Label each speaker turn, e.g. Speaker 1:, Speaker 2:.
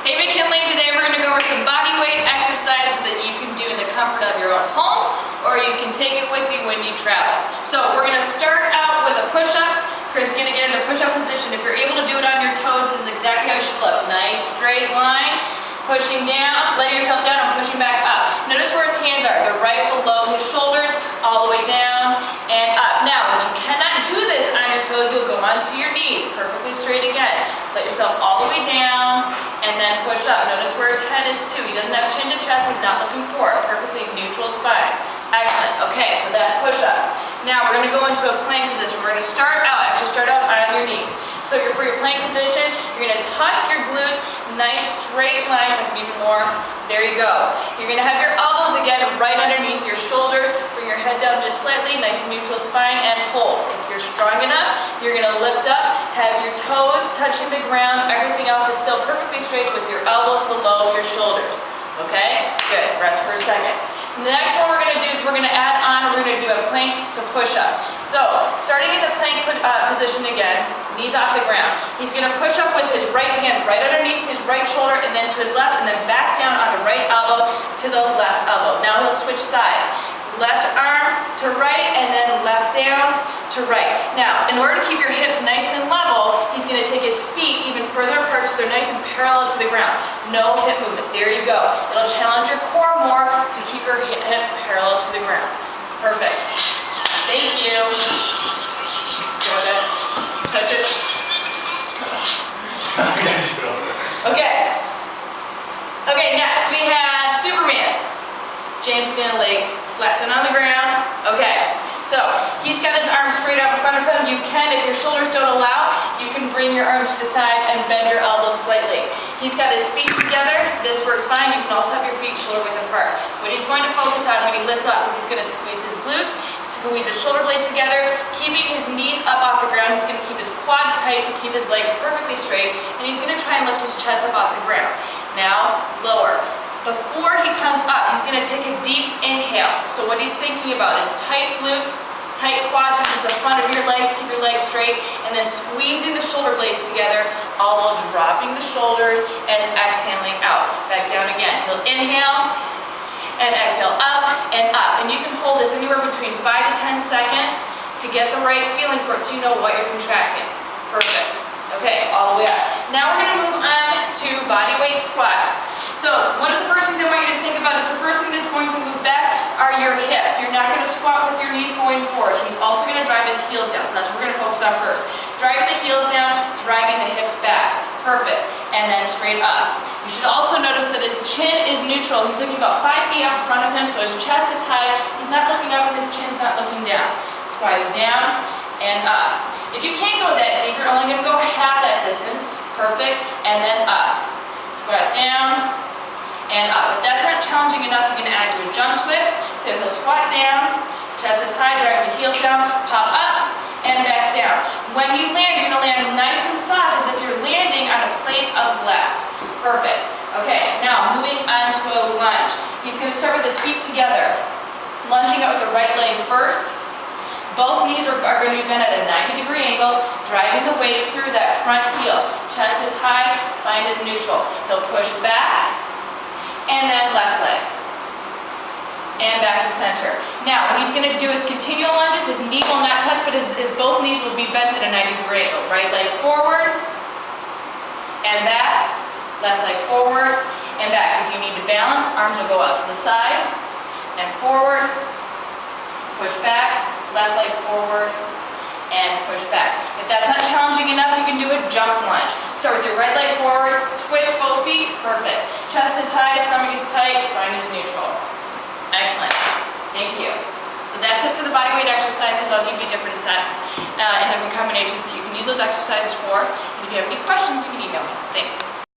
Speaker 1: Hey McKinley, today we're going to go over some body weight exercises that you can do in the comfort of your own home, or you can take it with you when you travel. So we're going to start out with a push-up. Chris is going to get into push-up position. If you're able to do it on your toes, this is exactly how it should look. Nice straight line, pushing down, letting yourself down and pushing back up. Notice where his hands are. They're right below his shoulders, all the way down and up. Now, if you cannot do this on your toes, you'll go onto your knees, perfectly straight again. Let yourself all the way down and then push up. Notice where his head is too. He doesn't have chin to chest, he's not looking forward. Perfectly neutral spine. Excellent. Okay, so that's push-up. Now we're going to go into a plank position. We're going to start out on your knees. So for your plank position, you're going to tuck your glutes, nice straight line, tuck them even more. There you go. You're going to have your elbows again right underneath your shoulders. Bring your head down just slightly, nice neutral spine, and hold. If you're strong enough, you're going to lift up, have your toes touching the ground. Everything else is still perfectly straight with your elbows below your shoulders. Okay? Good. Rest for a second. The next one we're going to do is we're going to add on, we're going to do a plank to push up. So, starting in the plank position again, knees off the ground. He's going to push up with his right hand right underneath his right shoulder and then to his left and then back down on the right elbow to the left elbow. Now he'll switch sides. Left arm to right and then left down to right. Now, in order to keep your hips nice and level, he's going to take his feet even further apart so they're nice and parallel to the ground. No hip movement. There you go. It'll challenge your core more to keep your hips parallel to the ground. Perfect. Thank you. Go ahead. Touch it. Okay. Okay, next we have Superman. James is going to lay flat down on the ground. Okay, so he's got his arms straight out in front of him. You can, if your shoulders don't allow, you can bring your arms to the side and bend your elbows slightly. He's got his feet together. This works fine. You can also have your feet shoulder width apart. What he's going to focus on when he lifts up is he's going to squeeze his glutes, squeeze his shoulder blades together, keeping his knees up off the ground. He's going to keep his quads tight to keep his legs perfectly straight, and he's going to try and lift his chest up off the ground. Now, lower. Before he comes up, he's going to take a deep inhale. So what he's thinking about is tight glutes, tight quads, which is the front of your legs, keep your legs straight, and then squeezing the shoulder blades together, all while dropping the shoulders and exhaling out. Back down again. He'll inhale and exhale up and up. And you can hold this anywhere between 5 to 10 seconds to get the right feeling for it so you know what you're contracting. Perfect. Okay, all the way up. Now we're going to move on to body weight squats. So one of the first things I want you to think about is the first thing that's going to move back are your hips. You're not going to squat with your knees going forward. He's also going to drive his heels down, so that's what we're going to focus on first. Driving the heels down, driving the hips back. Perfect. And then straight up. You should also notice that his chin is neutral. He's looking about 5 feet out in front of him, so his chest is high. He's not looking up and his chin's not looking down. Squatting down and up. If you can't go that deep, you're only going to go half that distance. Perfect. And then up. Squat down and up. If that's not challenging enough, you're going to add to a jump to it. So he'll squat down, chest is high, driving the heels down, pop up, and back down. When you land, you're going to land nice and soft as if you're landing on a plate of glass. Perfect. Okay, now moving on to a lunge. He's going to start with his feet together. Lunging up with the right leg first. Both knees are going to be bent at a 90-degree angle, driving the weight through that front heel. Chest is high, spine is neutral. He'll push back, and then left leg. And back to center. Now, what he's going to do is continual lunges. His knee will not touch, but his both knees will be bent at a 90-degree angle. Right leg forward, and back. Left leg forward, and back. If you need to balance, arms will go out to the side, and forward, push back, left leg forward, and push back. If that's not challenging enough, you can do a jump lunge. Start with your right leg forward, switch both feet, perfect. Chest is high, stomach is tight, spine is neutral. Excellent. Thank you. So that's it for the body weight exercises. I'll give you different sets and different combinations that you can use those exercises for. And if you have any questions, you can email me. Thanks.